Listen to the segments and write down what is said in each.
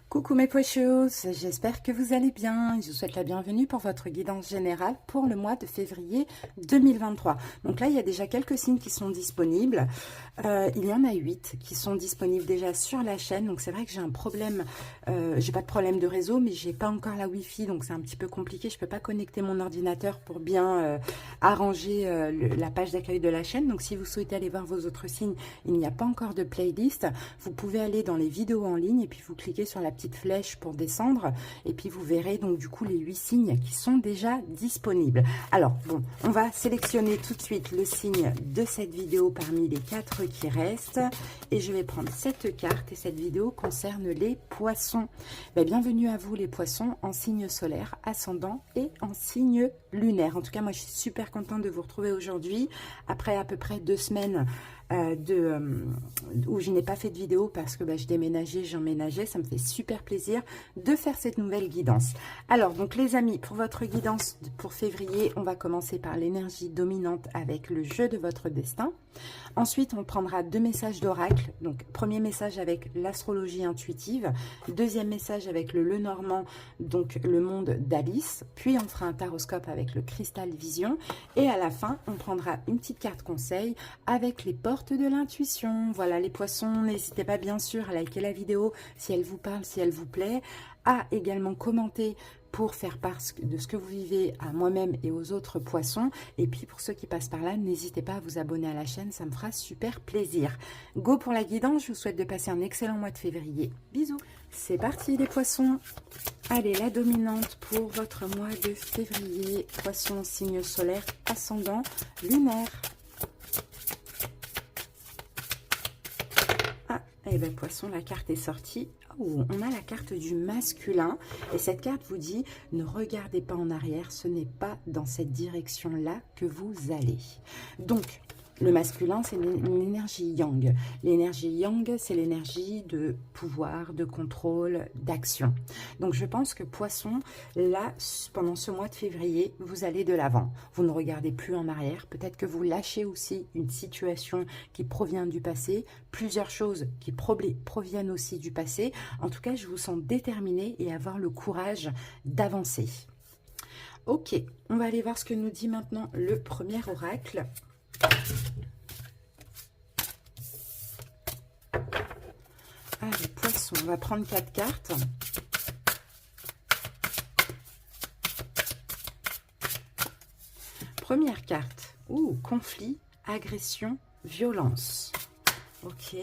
Coucou mes pochos, j'espère que vous allez bien. Je vous souhaite la bienvenue pour votre guidance générale pour le mois de février 2023. Donc là, il y a déjà quelques signes qui sont disponibles. Il y en a 8 qui sont disponibles déjà sur la chaîne. Donc c'est vrai que j'ai un problème, j'ai pas de problème de réseau, mais j'ai pas encore la Wi-Fi, donc c'est un petit peu compliqué. Je peux pas connecter mon ordinateur pour bien arranger la page d'accueil de la chaîne. Donc si vous souhaitez aller voir vos autres signes, il n'y a pas encore de playlist. Vous pouvez aller dans les vidéos en ligne et puis vous cliquez sur la petite flèche pour descendre et puis vous verrez donc du coup les 8 signes qui sont déjà disponibles. Alors bon, on va sélectionner tout de suite le signe de cette vidéo parmi les 4 qui restent et je vais prendre cette carte et cette vidéo concerne les poissons. Bienvenue à vous les poissons en signe solaire, ascendant et en signe lunaire. En tout cas moi je suis super contente de vous retrouver aujourd'hui après à peu près 2 semaines où je n'ai pas fait de vidéo parce que je déménageais, j'emménageais. Ça me fait super plaisir de faire cette nouvelle guidance. Alors donc les amis, pour votre guidance pour février, on va commencer par l'énergie dominante avec le jeu de votre destin. Ensuite on prendra 2 messages d'oracle. Donc premier message avec l'astrologie intuitive, deuxième message avec le Lenormand, donc le monde d'Alice, puis on fera un taroscope avec le cristal vision et à la fin on prendra une petite carte conseil avec les portes de l'intuition. Voilà les poissons, n'hésitez pas bien sûr à liker la vidéo si elle vous parle, si elle vous plaît, à également commenter pour faire part de ce que vous vivez à moi-même et aux autres poissons. Et puis pour ceux qui passent par là, n'hésitez pas à vous abonner à la chaîne, ça me fera super plaisir. Go pour la guidance, je vous souhaite de passer un excellent mois de février. Bisous. C'est parti les poissons. Allez, la dominante pour votre mois de février. Poisson, signe solaire, ascendant, lunaire. Et bien poisson, la carte est sortie. Oh, on a la carte du masculin. Et cette carte vous dit, ne regardez pas en arrière, ce n'est pas dans cette direction-là que vous allez. Donc, le masculin, c'est l'énergie yang. L'énergie yang, c'est l'énergie de pouvoir, de contrôle, d'action. Donc, je pense que poisson, là, pendant ce mois de février, vous allez de l'avant. Vous ne regardez plus en arrière. Peut-être que vous lâchez aussi une situation qui provient du passé, plusieurs choses qui proviennent aussi du passé. En tout cas, je vous sens déterminé et avoir le courage d'avancer. Ok, on va aller voir ce que nous dit maintenant le premier oracle. Allez, poisson, on va prendre 4 cartes. Première carte. Ouh, conflit, agression, violence. Ok.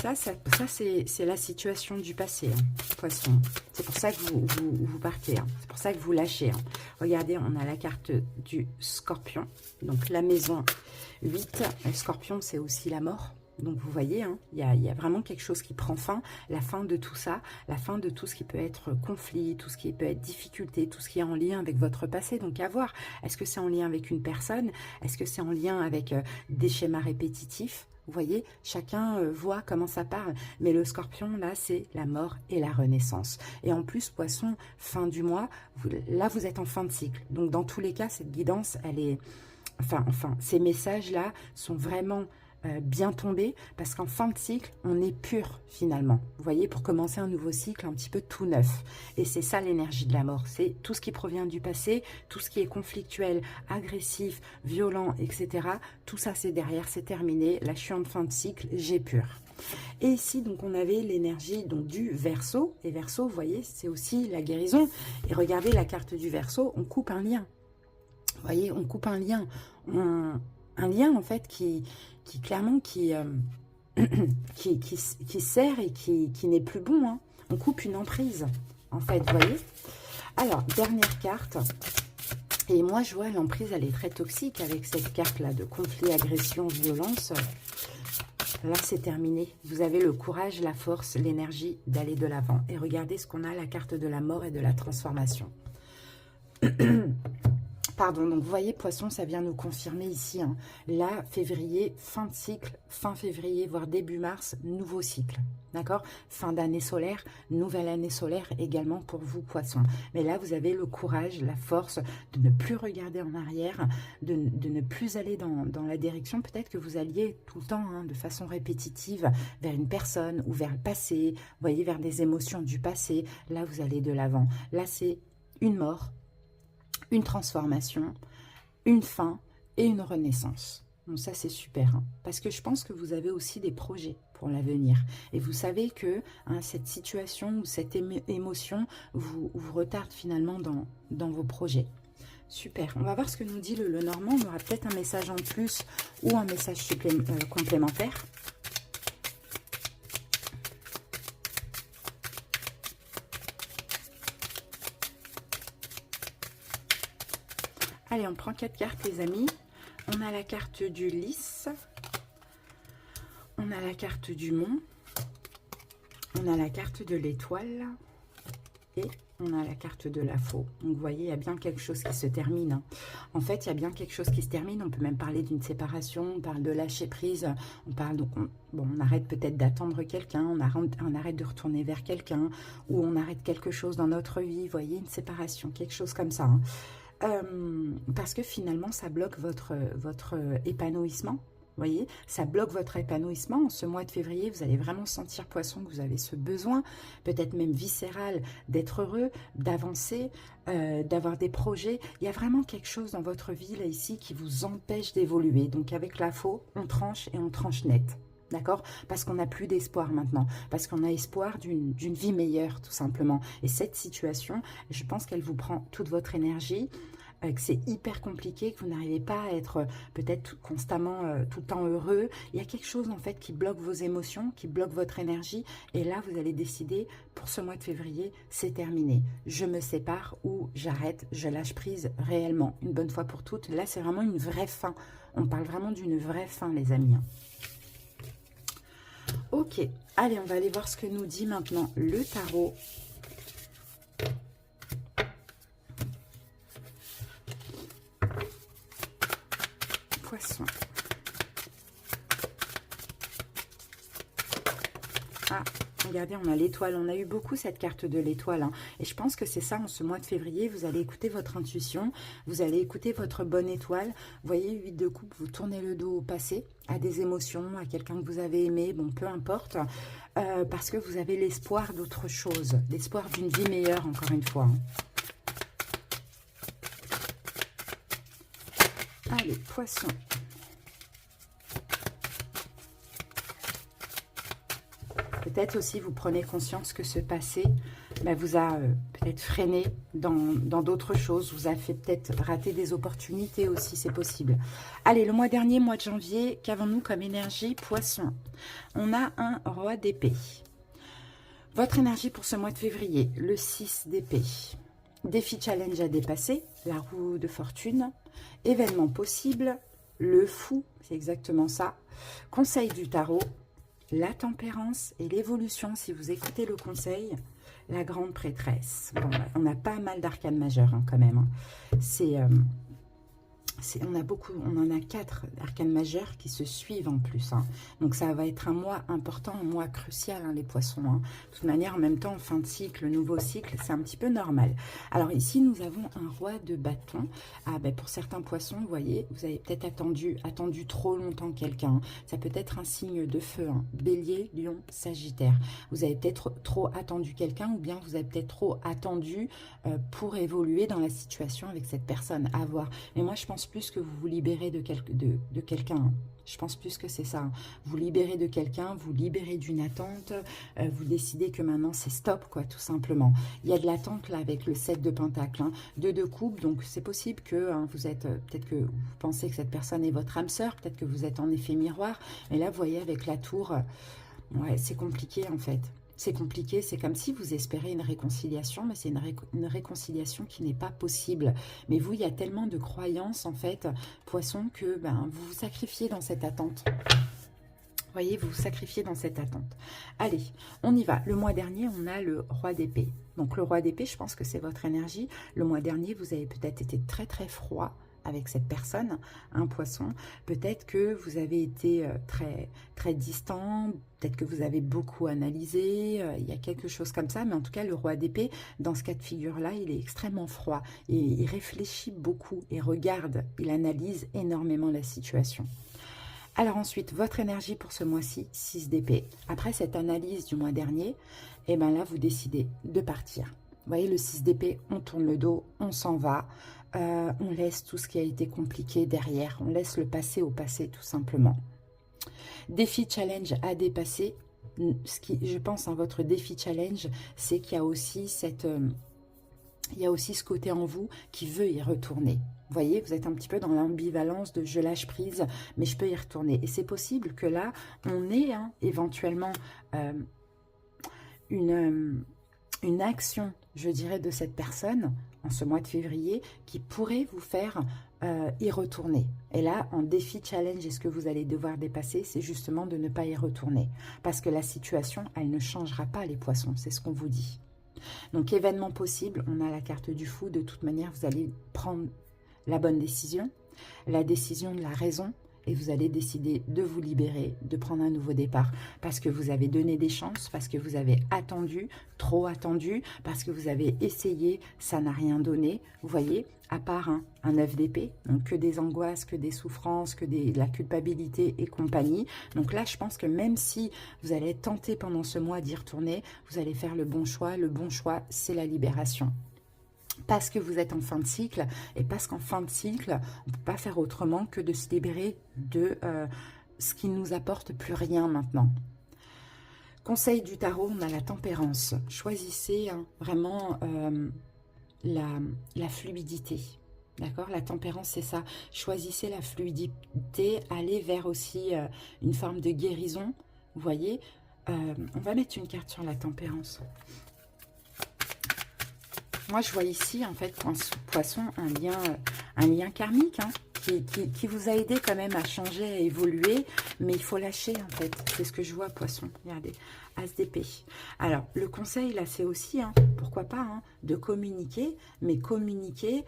Ça c'est la situation du passé, hein, poisson. C'est pour ça que vous partez, hein. C'est pour ça que vous lâchez. Hein. Regardez, on a la carte du scorpion, donc la maison 8. Le scorpion, c'est aussi la mort. Donc vous voyez, hein, il y a vraiment quelque chose qui prend fin, la fin de tout ça, la fin de tout ce qui peut être conflit, tout ce qui peut être difficulté, tout ce qui est en lien avec votre passé. Donc à voir, est-ce que c'est en lien avec une personne? Est-ce que c'est en lien avec des schémas répétitifs? Vous voyez, chacun voit comment ça parle. Mais le scorpion, là, c'est la mort et la renaissance. Et en plus, poisson, fin du mois, là, vous êtes en fin de cycle. Donc, dans tous les cas, cette guidance, elle est... Enfin, ces messages-là sont vraiment bien tombés parce qu'en fin de cycle, on est pur, finalement. Vous voyez, pour commencer un nouveau cycle un petit peu tout neuf. Et c'est ça, l'énergie de la mort. C'est tout ce qui provient du passé, tout ce qui est conflictuel, agressif, violent, etc. Tout ça, c'est derrière, c'est terminé. Là, je suis en fin de cycle, j'ai pur. Et ici, donc, on avait l'énergie donc du Verseau. Et Verseau, vous voyez, c'est aussi la guérison. Et regardez la carte du Verseau, on coupe un lien. Vous voyez, on coupe un lien. Un lien, en fait, qui clairement, qui sert et qui n'est plus bon. Hein. On coupe une emprise, en fait, vous voyez. Alors, dernière carte. Et moi, je vois l'emprise, elle est très toxique avec cette carte-là de conflit, agression, violence. Là, c'est terminé. Vous avez le courage, la force, l'énergie d'aller de l'avant. Et regardez ce qu'on a, la carte de la mort et de la transformation. Pardon, donc vous voyez, Poisson, ça vient nous confirmer ici. Hein. Là, février, fin de cycle, fin février, voire début mars, nouveau cycle. D'accord? Fin d'année solaire, nouvelle année solaire également pour vous, Poisson. Mais là, vous avez le courage, la force de ne plus regarder en arrière, de ne plus aller dans la direction. Peut-être que vous alliez tout le temps, hein, de façon répétitive, vers une personne ou vers le passé. Vous voyez, vers des émotions du passé. Là, vous allez de l'avant. Là, c'est une mort, une transformation, une fin et une renaissance. Donc ça, c'est super, hein, parce que je pense que vous avez aussi des projets pour l'avenir. Et vous savez que hein, cette situation ou cette émotion vous retarde finalement dans vos projets. Super. On va voir ce que nous dit le Normand. On aura peut-être un message en plus ou un message complémentaire. Allez, on prend 4 cartes, les amis. On a la carte du lys. On a la carte du mont. On a la carte de l'étoile. Et on a la carte de la faux. Donc, vous voyez, il y a bien quelque chose qui se termine. En fait, il y a bien quelque chose qui se termine. On peut même parler d'une séparation. On parle de lâcher prise. On parle donc, on arrête peut-être d'attendre quelqu'un. On arrête de retourner vers quelqu'un. Ou on arrête quelque chose dans notre vie. Vous voyez, une séparation, quelque chose comme ça. Hein. Parce que finalement, ça bloque votre épanouissement. Vous voyez, ça bloque votre épanouissement. En ce mois de février, vous allez vraiment sentir, Poisson, que vous avez ce besoin, peut-être même viscéral, d'être heureux, d'avancer, d'avoir des projets. Il y a vraiment quelque chose dans votre vie, là, ici, qui vous empêche d'évoluer. Donc, avec la faux, on tranche et on tranche net. D'accord? Parce qu'on n'a plus d'espoir maintenant. Parce qu'on a espoir d'une vie meilleure, tout simplement. Et cette situation, je pense qu'elle vous prend toute votre énergie, que c'est hyper compliqué, que vous n'arrivez pas à être peut-être constamment, tout le temps heureux. Il y a quelque chose, en fait, qui bloque vos émotions, qui bloque votre énergie. Et là, vous allez décider, pour ce mois de février, c'est terminé. Je me sépare ou j'arrête, je lâche prise réellement, une bonne fois pour toutes. Là, c'est vraiment une vraie fin. On parle vraiment d'une vraie fin, les amis. Ok, allez, on va aller voir ce que nous dit maintenant le tarot. Poisson. Ah, regardez, on a l'étoile. On a eu beaucoup cette carte de l'étoile. Hein. Et je pense que c'est ça, en ce mois de février, vous allez écouter votre intuition. Vous allez écouter votre bonne étoile. Vous voyez, 8 de coupe, vous tournez le dos au passé, à des émotions, à quelqu'un que vous avez aimé. Bon, peu importe. Parce que vous avez l'espoir d'autre chose. L'espoir d'une vie meilleure, encore une fois. Hein. Allez, Poisson. Peut-être aussi vous prenez conscience que ce passé vous a peut-être freiné dans d'autres choses. Vous a fait peut-être rater des opportunités aussi, c'est possible. Allez, le mois dernier, mois de janvier, qu'avons-nous comme énergie, Poisson? On a un roi d'épée. Votre énergie pour ce mois de février, le 6 d'épée. Défi challenge à dépasser, la roue de fortune, événement possible, le fou, c'est exactement ça. Conseil du tarot, la tempérance et l'évolution, si vous écoutez le conseil, la grande prêtresse. Bon, on a pas mal d'arcanes majeures hein, quand même. Hein. On en a 4 arcanes majeures qui se suivent en plus. Hein. Donc ça va être un mois important, un mois crucial, hein, les poissons. Hein. De toute manière, en même temps, fin de cycle, nouveau cycle, c'est un petit peu normal. Alors ici, nous avons un roi de bâton. Ah, pour certains poissons, vous voyez, vous avez peut-être attendu trop longtemps quelqu'un. Ça peut être un signe de feu. Hein. Bélier, Lion, Sagittaire. Vous avez peut-être trop attendu quelqu'un ou bien vous avez peut-être trop attendu pour évoluer dans la situation avec cette personne. À voir. Mais moi, je pense plus que vous vous libérez de quelqu'un. Je pense plus que c'est ça. Hein. Vous libérez de quelqu'un, vous libérez d'une attente, vous décidez que maintenant c'est stop, quoi, tout simplement. Il y a de l'attente là avec le 7 de Pentacle, hein, 2 de coupe, donc c'est possible que hein, vous êtes, peut-être que vous pensez que cette personne est votre âme sœur, peut-être que vous êtes en effet miroir, mais là vous voyez avec la tour, ouais, c'est compliqué en fait. C'est compliqué, c'est comme si vous espérez une réconciliation, mais c'est une réconciliation qui n'est pas possible. Mais vous, il y a tellement de croyances, en fait, Poisson, que vous vous sacrifiez dans cette attente. Voyez, vous vous sacrifiez dans cette attente. Allez, on y va. Le mois dernier, on a le roi d'épée. Donc le roi d'épée, je pense que c'est votre énergie. Le mois dernier, vous avez peut-être été très très froid avec cette personne, un poisson. Peut-être que vous avez été très très distant, peut-être que vous avez beaucoup analysé, il y a quelque chose comme ça, mais en tout cas, le roi d'épée, dans ce cas de figure-là, il est extrêmement froid. Et il réfléchit beaucoup et regarde, il analyse énormément la situation. Alors ensuite, votre énergie pour ce mois-ci, 6 d'épée. Après cette analyse du mois dernier, et bien là, vous décidez de partir. Vous voyez, le 6 d'épée, on tourne le dos, on s'en va. On laisse tout ce qui a été compliqué derrière. On laisse le passé au passé, tout simplement. Défi challenge à dépasser. Ce qui, je pense, votre défi challenge, c'est qu'il y a aussi il y a aussi ce côté en vous qui veut y retourner. Vous voyez, vous êtes un petit peu dans l'ambivalence de je lâche prise, mais je peux y retourner. Et c'est possible que là, on ait éventuellement une action, je dirais, de cette personne en ce mois de février qui pourrait vous faire y retourner. Et là, en défi challenge, et ce que vous allez devoir dépasser, c'est justement de ne pas y retourner. Parce que la situation, elle ne changera pas, les poissons, c'est ce qu'on vous dit. Donc, événement possible, on a la carte du fou. De toute manière, vous allez prendre la bonne décision, la décision de la raison, et vous allez décider de vous libérer, de prendre un nouveau départ, parce que vous avez donné des chances, parce que vous avez attendu, trop attendu, parce que vous avez essayé, ça n'a rien donné, vous voyez, à part un 9 d'épée, donc que des angoisses, que des souffrances, que de la culpabilité et compagnie. Donc là, je pense que même si vous allez être tenté pendant ce mois d'y retourner, vous allez faire le bon choix. Le bon choix, c'est la libération. Parce que vous êtes en fin de cycle, et parce qu'en fin de cycle, on ne peut pas faire autrement que de se libérer de ce qui ne nous apporte plus rien maintenant. Conseil du tarot, on a la tempérance. Choisissez vraiment la fluidité. D'accord? La tempérance, c'est ça. Choisissez la fluidité, allez vers aussi une forme de guérison. Vous voyez, on va mettre une carte sur la tempérance. Moi, je vois ici, en fait, poisson, un lien karmique, qui vous a aidé quand même à changer, à évoluer, mais il faut lâcher, en fait. C'est ce que je vois, poisson. Regardez, as d'épée. Alors, le conseil, là, c'est aussi, pourquoi pas, de communiquer, mais communiquer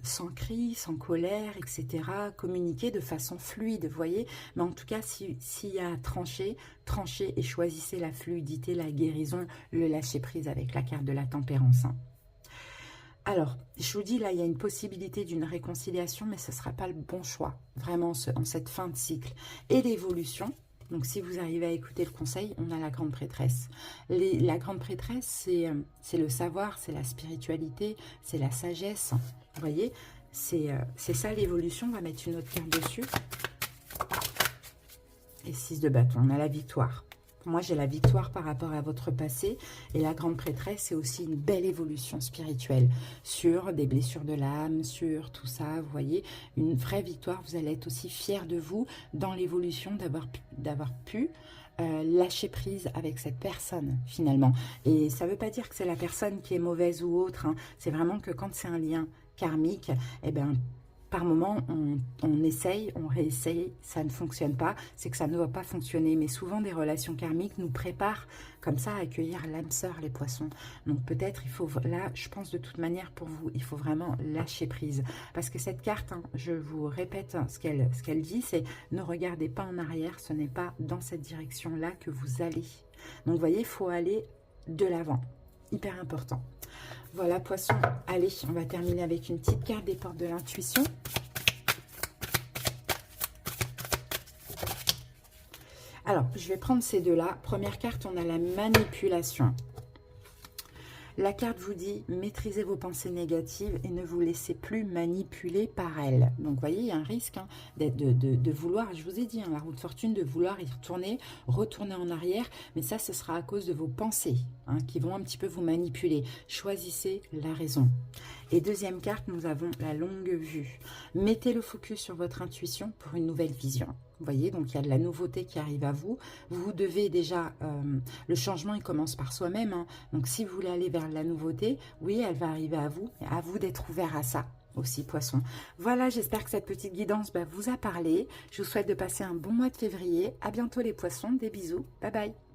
sans cri, sans colère, etc. Communiquer de façon fluide, vous voyez. Mais en tout cas, s'il y a tranchez et choisissez la fluidité, la guérison, le lâcher-prise avec la carte de la tempérance. Alors, je vous dis, là, il y a une possibilité d'une réconciliation, mais ce ne sera pas le bon choix, vraiment, en cette fin de cycle. Et l'évolution, donc si vous arrivez à écouter le conseil, on a la grande prêtresse. La grande prêtresse, c'est le savoir, c'est la spiritualité, c'est la sagesse. Vous voyez, c'est ça l'évolution. On va mettre une autre carte dessus. Et 6 de bâton, on a la victoire. Moi, j'ai la victoire par rapport à votre passé. Et la grande prêtresse, c'est aussi une belle évolution spirituelle sur des blessures de l'âme, sur tout ça. Vous voyez, une vraie victoire. Vous allez être aussi fiers de vous dans l'évolution d'avoir pu lâcher prise avec cette personne, finalement. Et ça ne veut pas dire que c'est la personne qui est mauvaise ou autre. C'est vraiment que quand c'est un lien karmique, eh bien, par moment, on essaye, on réessaye, ça ne fonctionne pas, c'est que ça ne va pas fonctionner. Mais souvent, des relations karmiques nous préparent comme ça à accueillir l'âme sœur, les poissons. Donc peut-être, il faut, là, je pense de toute manière pour vous, il faut vraiment lâcher prise. Parce que cette carte, je vous répète ce qu'elle dit, c'est ne regardez pas en arrière, ce n'est pas dans cette direction-là que vous allez. Donc vous voyez, il faut aller de l'avant. Hyper important. Voilà, poisson. Allez, on va terminer avec une petite carte des portes de l'intuition. Alors, je vais prendre ces deux-là. Première carte, on a la manipulation. La carte vous dit, maîtrisez vos pensées négatives et ne vous laissez plus manipuler par elles. Donc, vous voyez, il y a un risque de vouloir, je vous ai dit, la roue de fortune, de vouloir y retourner en arrière. Mais ça, ce sera à cause de vos pensées qui vont un petit peu vous manipuler. Choisissez la raison. Et deuxième carte, nous avons la longue vue. Mettez le focus sur votre intuition pour une nouvelle vision. Vous voyez, donc il y a de la nouveauté qui arrive à vous. Vous devez déjà, le changement, il commence par soi-même. Donc si vous voulez aller vers la nouveauté, oui, elle va arriver à vous d'être ouvert à ça. Vous aussi, poisson. Voilà, j'espère que cette petite guidance vous a parlé. Je vous souhaite de passer un bon mois de février. À bientôt les poissons, des bisous. Bye bye.